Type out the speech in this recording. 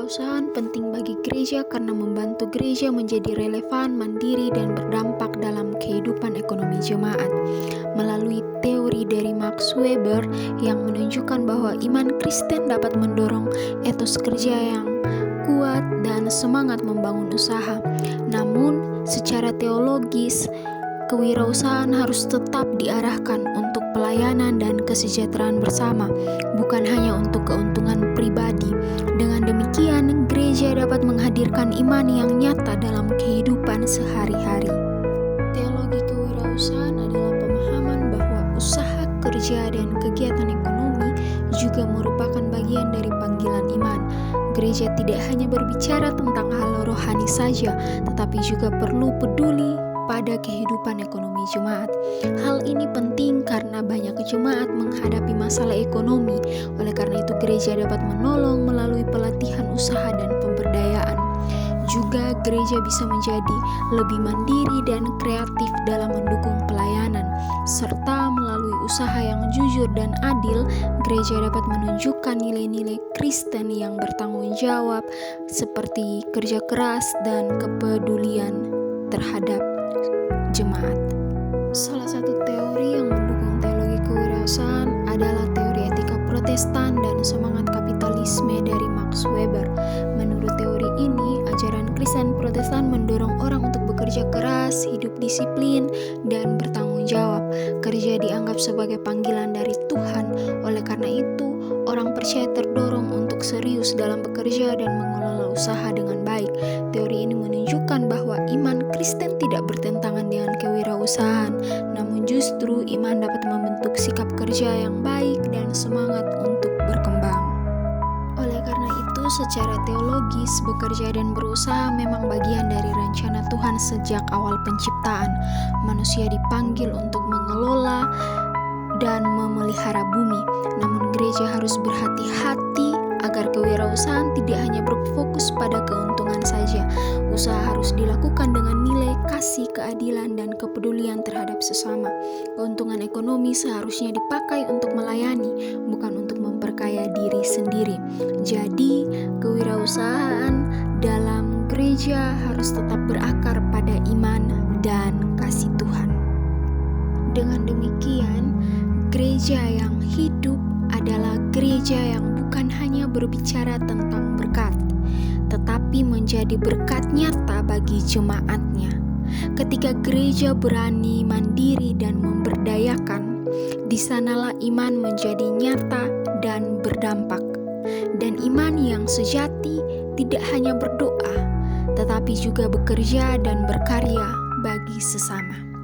Kewirausahaan penting bagi gereja karena membantu gereja menjadi relevan, mandiri, dan berdampak dalam kehidupan ekonomi jemaat. Melalui teori dari Max Weber yang menunjukkan bahwa iman Kristen dapat mendorong etos kerja yang kuat dan semangat membangun usaha. Namun, secara teologis, kewirausahaan harus tetap diarahkan untuk pelayanan dan kesejahteraan bersama, bukan hanya untuk keuntungan pribadi. Dengan demikian, gereja dapat menghadirkan iman yang nyata dalam kehidupan sehari-hari. Teologi kewirausahaan adalah pemahaman bahwa usaha, kerja, dan kegiatan ekonomi juga merupakan bagian dari panggilan iman. Gereja tidak hanya berbicara tentang hal rohani saja, tetapi juga perlu peduli pada kehidupan ekonomi jemaat. Hal ini penting karena banyak jemaat menghadapi masalah ekonomi. Oleh karena itu, gereja dapat menolong melalui pelatihan usaha dan pemberdayaan. Juga gereja bisa menjadi lebih mandiri dan kreatif dalam mendukung pelayanan, serta melalui usaha yang jujur dan adil, gereja dapat menunjukkan nilai-nilai Kristen yang bertanggung jawab seperti kerja keras dan kepedulian terhadap jemaat. Salah satu teori yang mendukung teologi kewirausahaan adalah teori etika Protestan dan semangat kapitalisme dari Max Weber. Menurut teori ini, ajaran Kristen Protestan mendorong orang untuk bekerja keras, hidup disiplin, dan bertanggung jawab. Kerja dianggap sebagai panggilan dari Tuhan. Oleh karena itu, orang percaya terdorong untuk serius dalam bekerja dan mengelola usaha dengan baik. Teori ini menunjukkan bahwa iman Kristen tidak bertentangan dengan kewirausahaan, namun justru iman dapat membentuk sikap kerja yang baik dan semangat untuk berkembang. Oleh karena itu, secara teologis, bekerja dan berusaha memang bagian dari rencana Tuhan sejak awal penciptaan. Manusia dipanggil untuk mengelola dan memelihara bumi, namun gereja harus berhati-hati agar kewirausahaan tidak hanya berfokus pada keuntungan saja. Usaha harus dilakukan dengan nilai kasih, keadilan, dan kepedulian terhadap sesama. Keuntungan ekonomi seharusnya dipakai untuk melayani, bukan untuk memperkaya diri sendiri. Jadi, kewirausahaan dalam gereja harus tetap berakar pada iman dan kasih Tuhan. Dengan demikian, gereja yang hidup adalah gereja yang bukan hanya berbicara tentang berkat, tetapi menjadi berkat nyata bagi jemaatnya. Ketika gereja berani, mandiri, dan memberdayakan, di sanalah iman menjadi nyata dan berdampak. Dan iman yang sejati tidak hanya berdoa, tetapi juga bekerja dan berkarya bagi sesama.